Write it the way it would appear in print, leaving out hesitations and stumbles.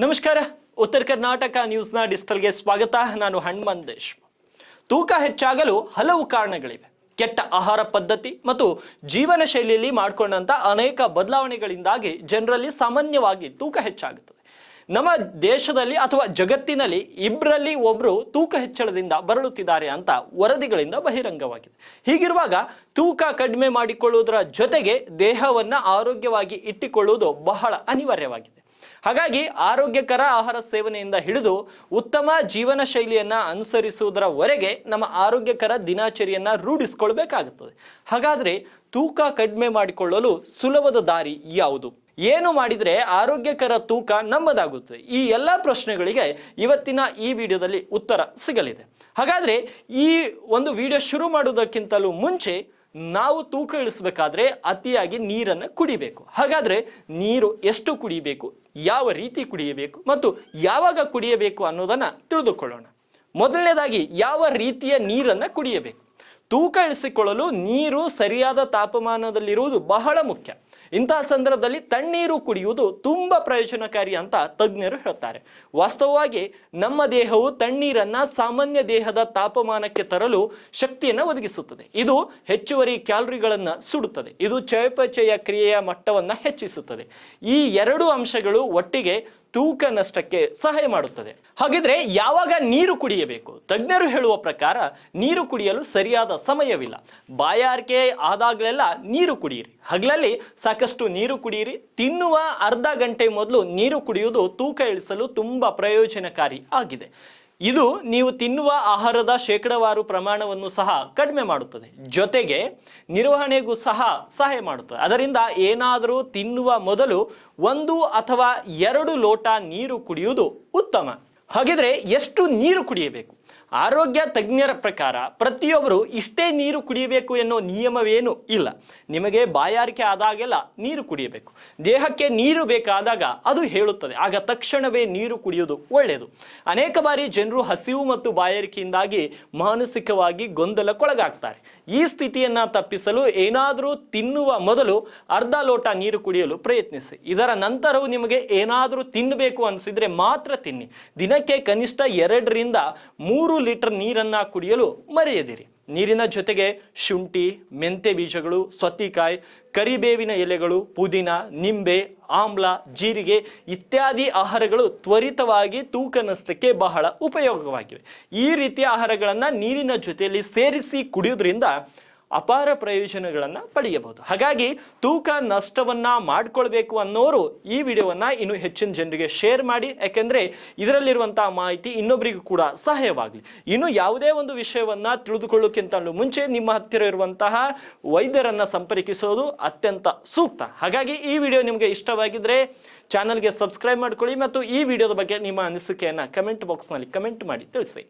ನಮಸ್ಕಾರ. ಉತ್ತರ ಕರ್ನಾಟಕ ನ್ಯೂಸ್ನ ಡಿಜಿಟಲ್ಗೆ ಸ್ವಾಗತ. ನಾನು ಹನುಮಂತ್ ದೇಶ್. ತೂಕ ಹೆಚ್ಚಾಗಲು ಹಲವು ಕಾರಣಗಳಿವೆ. ಕೆಟ್ಟ ಆಹಾರ ಪದ್ಧತಿ ಮತ್ತು ಜೀವನ ಶೈಲಿಯಲ್ಲಿ ಮಾಡಿಕೊಂಡಂತ ಅನೇಕ ಬದಲಾವಣೆಗಳಿಂದಾಗಿ ಜನರಲ್ಲಿ ಸಾಮಾನ್ಯವಾಗಿ ತೂಕ ಹೆಚ್ಚಾಗುತ್ತದೆ. ನಮ್ಮ ದೇಶದಲ್ಲಿ ಅಥವಾ ಜಗತ್ತಿನಲ್ಲಿ ಇಬ್ಬರಲ್ಲಿ ಒಬ್ಬರು ತೂಕ ಹೆಚ್ಚಳದಿಂದ ಬರಳುತ್ತಿದ್ದಾರೆ ಅಂತ ವರದಿಗಳಿಂದ ಬಹಿರಂಗವಾಗಿದೆ. ಹೀಗಿರುವಾಗ ತೂಕ ಕಡಿಮೆ ಮಾಡಿಕೊಳ್ಳುವುದರ ಜೊತೆಗೆ ದೇಹವನ್ನು ಆರೋಗ್ಯವಾಗಿ ಇಟ್ಟುಕೊಳ್ಳುವುದು ಬಹಳ ಅನಿವಾರ್ಯವಾಗಿದೆ. ಹಾಗಾಗಿ ಆರೋಗ್ಯಕರ ಆಹಾರ ಸೇವನೆಯಿಂದ ಹಿಡಿದು ಉತ್ತಮ ಜೀವನ ಶೈಲಿಯನ್ನು ಅನುಸರಿಸುವುದರವರೆಗೆ ನಮ್ಮ ಆರೋಗ್ಯಕರ ದಿನಚರಿಯನ್ನು ರೂಢಿಸಿಕೊಳ್ಬೇಕಾಗುತ್ತದೆ. ಹಾಗಾದರೆ ತೂಕ ಕಡಿಮೆ ಮಾಡಿಕೊಳ್ಳಲು ಸುಲಭದ ದಾರಿ ಯಾವುದು? ಏನು ಮಾಡಿದರೆ ಆರೋಗ್ಯಕರ ತೂಕ ನಮ್ಮದಾಗುತ್ತದೆ? ಈ ಎಲ್ಲ ಪ್ರಶ್ನೆಗಳಿಗೆ ಇವತ್ತಿನ ಈ ವಿಡಿಯೋದಲ್ಲಿ ಉತ್ತರ ಸಿಗಲಿದೆ. ಹಾಗಾದರೆ ಈ ಒಂದು ವಿಡಿಯೋ ಶುರು ಮಾಡುವುದಕ್ಕಿಂತಲೂ ಮುಂಚೆ ನಾವು ತೂಕ ಇಳಿಸಬೇಕಾದ್ರೆ ಅತಿಯಾಗಿ ನೀರನ್ನು ಕುಡಿಬೇಕು. ಹಾಗಾದರೆ ನೀರು ಎಷ್ಟು ಕುಡಿಯಬೇಕು, ಯಾವ ರೀತಿ ಕುಡಿಯಬೇಕು ಮತ್ತು ಯಾವಾಗ ಕುಡಿಯಬೇಕು ಅನ್ನೋದನ್ನು ತಿಳಿದುಕೊಳ್ಳೋಣ. ಮೊದಲನೇದಾಗಿ ಯಾವ ರೀತಿಯ ನೀರನ್ನು ಕುಡಿಯಬೇಕು? ತೂಕ ಇಳಿಸಿಕೊಳ್ಳಲು ನೀರು ಸರಿಯಾದ ತಾಪಮಾನದಲ್ಲಿರುವುದು ಬಹಳ ಮುಖ್ಯ. ಇಂತಹ ಸಂದರ್ಭದಲ್ಲಿ ತಣ್ಣೀರು ಕುಡಿಯುವುದು ತುಂಬ ಪ್ರಯೋಜನಕಾರಿ ಅಂತ ತಜ್ಞರು ಹೇಳ್ತಾರೆ. ವಾಸ್ತವವಾಗಿ ನಮ್ಮ ದೇಹವು ತಣ್ಣೀರನ್ನು ಸಾಮಾನ್ಯ ದೇಹದ ತಾಪಮಾನಕ್ಕೆ ತರಲು ಶಕ್ತಿಯನ್ನು ಒದಗಿಸುತ್ತದೆ. ಇದು ಹೆಚ್ಚುವರಿ ಕ್ಯಾಲರಿಗಳನ್ನು ಸುಡುತ್ತದೆ. ಇದು ಚಯಾಪಚಯ ಕ್ರಿಯೆಯ ಮಟ್ಟವನ್ನು ಹೆಚ್ಚಿಸುತ್ತದೆ. ಈ ಎರಡು ಅಂಶಗಳು ಒಟ್ಟಿಗೆ ತೂಕ ನಷ್ಟಕ್ಕೆ ಸಹಾಯ ಮಾಡುತ್ತದೆ. ಹಾಗಿದ್ರೆ ಯಾವಾಗ ನೀರು ಕುಡಿಯಬೇಕು? ತಜ್ಞರು ಹೇಳುವ ಪ್ರಕಾರ ನೀರು ಕುಡಿಯಲು ಸರಿಯಾದ ಸಮಯವಿಲ್ಲ. ಬಾಯಾರಿಕೆ ಆದಾಗಲೆಲ್ಲ ನೀರು ಕುಡಿಯಿರಿ. ಹಗಲಲ್ಲಿ ಸಾಕಷ್ಟು ನೀರು ಕುಡಿಯಿರಿ. ತಿನ್ನುವ ಅರ್ಧ ಗಂಟೆ ಮೊದಲು ನೀರು ಕುಡಿಯುವುದು ತೂಕ ಇಳಿಸಲು ತುಂಬ ಪ್ರಯೋಜನಕಾರಿ ಆಗಿದೆ. ಇದು ನೀವು ತಿನ್ನುವ ಆಹಾರದ ಶೇಕಡಾವಾರು ಪ್ರಮಾಣವನ್ನು ಸಹ ಕಡಿಮೆ ಮಾಡುತ್ತದೆ, ಜೊತೆಗೆ ನಿರ್ವಹಣೆಗೂ ಸಹ ಸಹಾಯ ಮಾಡುತ್ತದೆ. ಅದರಿಂದ ಏನಾದರೂ ತಿನ್ನುವ ಮೊದಲು 1 ಅಥವಾ 2 ಲೋಟ ನೀರು ಕುಡಿಯುವುದು ಉತ್ತಮ. ಹಾಗಿದ್ರೆ ಎಷ್ಟು ನೀರು ಕುಡಿಯಬೇಕು? ಆರೋಗ್ಯ ತಜ್ಞರ ಪ್ರಕಾರ ಪ್ರತಿಯೊಬ್ಬರು ಇಷ್ಟೇ ನೀರು ಕುಡಿಯಬೇಕು ಎನ್ನುವ ನಿಯಮವೇನೂ ಇಲ್ಲ. ನಿಮಗೆ ಬಾಯಾರಿಕೆ ಆದಾಗೆಲ್ಲ ನೀರು ಕುಡಿಯಬೇಕು. ದೇಹಕ್ಕೆ ನೀರು ಬೇಕಾದಾಗ ಅದು ಹೇಳುತ್ತದೆ, ಆಗ ತಕ್ಷಣವೇ ನೀರು ಕುಡಿಯುವುದು ಒಳ್ಳೆಯದು. ಅನೇಕ ಬಾರಿ ಜನರು ಹಸಿವು ಮತ್ತು ಬಾಯಾರಿಕೆಯಿಂದಾಗಿ ಮಾನಸಿಕವಾಗಿ ಗೊಂದಲಕ್ಕೊಳಗಾಗ್ತಾರೆ. ಈ ಸ್ಥಿತಿಯನ್ನು ತಪ್ಪಿಸಲು ಏನಾದರೂ ತಿನ್ನುವ ಮೊದಲು ಅರ್ಧ ಲೋಟ ನೀರು ಕುಡಿಯಲು ಪ್ರಯತ್ನಿಸಿ. ಇದರ ನಂತರವೂ ನಿಮಗೆ ಏನಾದರೂ ತಿನ್ನಬೇಕು ಅನಿಸಿದರೆ ಮಾತ್ರ ತಿನ್ನಿ. ದಿನಕ್ಕೆ ಕನಿಷ್ಠ 2 ರಿಂದ 3 ಲೀಟರ್ ನೀರನ್ನು ಕುಡಿಯಲು ಮರೆಯದಿರಿ. ನೀರಿನ ಜೊತೆಗೆ ಶುಂಠಿ, ಮೆಂತೆ ಬೀಜಗಳು, ಸೌತೆಕಾಯಿ, ಕರಿಬೇವಿನ ಎಲೆಗಳು, ಪುದೀನ, ನಿಂಬೆ, ಆಮ್ಲ, ಜೀರಿಗೆ ಇತ್ಯಾದಿ ಆಹಾರಗಳು ತ್ವರಿತವಾಗಿ ತೂಕ ನಷ್ಟಕ್ಕೆ ಬಹಳ ಉಪಯೋಗವಾಗಿವೆ. ಈ ರೀತಿಯ ಆಹಾರಗಳನ್ನು ನೀರಿನ ಜೊತೆಯಲ್ಲಿ ಸೇರಿಸಿ ಕುಡಿಯೋದ್ರಿಂದ ಅಪಾರ ಪ್ರಯೋಜನಗಳನ್ನು ಪಡೆಯಬಹುದು. ಹಾಗಾಗಿ ತೂಕ ನಷ್ಟವನ್ನು ಮಾಡಿಕೊಳ್ಬೇಕು ಅನ್ನೋರು ಈ ವಿಡಿಯೋವನ್ನು ಇನ್ನೂ ಹೆಚ್ಚಿನ ಜನರಿಗೆ ಶೇರ್ ಮಾಡಿ. ಯಾಕೆಂದರೆ ಇದರಲ್ಲಿರುವಂತಹ ಮಾಹಿತಿ ಇನ್ನೊಬ್ಬರಿಗೂ ಕೂಡ ಸಹಾಯವಾಗಲಿ. ಇನ್ನು ಯಾವುದೇ ಒಂದು ವಿಷಯವನ್ನು ತಿಳಿದುಕೊಳ್ಳೋಕ್ಕಿಂತಲೂ ಮುಂಚೆ ನಿಮ್ಮ ಹತ್ತಿರ ಇರುವಂತಹ ವೈದ್ಯರನ್ನು ಸಂಪರ್ಕಿಸೋದು ಅತ್ಯಂತ ಸೂಕ್ತ. ಹಾಗಾಗಿ ಈ ವಿಡಿಯೋ ನಿಮಗೆ ಇಷ್ಟವಾಗಿದ್ದರೆ ಚಾನಲ್ಗೆ ಸಬ್ಸ್ಕ್ರೈಬ್ ಮಾಡ್ಕೊಳ್ಳಿ ಮತ್ತು ಈ ವಿಡಿಯೋದ ಬಗ್ಗೆ ನಿಮ್ಮ ಅನಿಸಿಕೆಯನ್ನು ಕಮೆಂಟ್ ಬಾಕ್ಸ್ನಲ್ಲಿ ಕಮೆಂಟ್ ಮಾಡಿ ತಿಳಿಸಿ.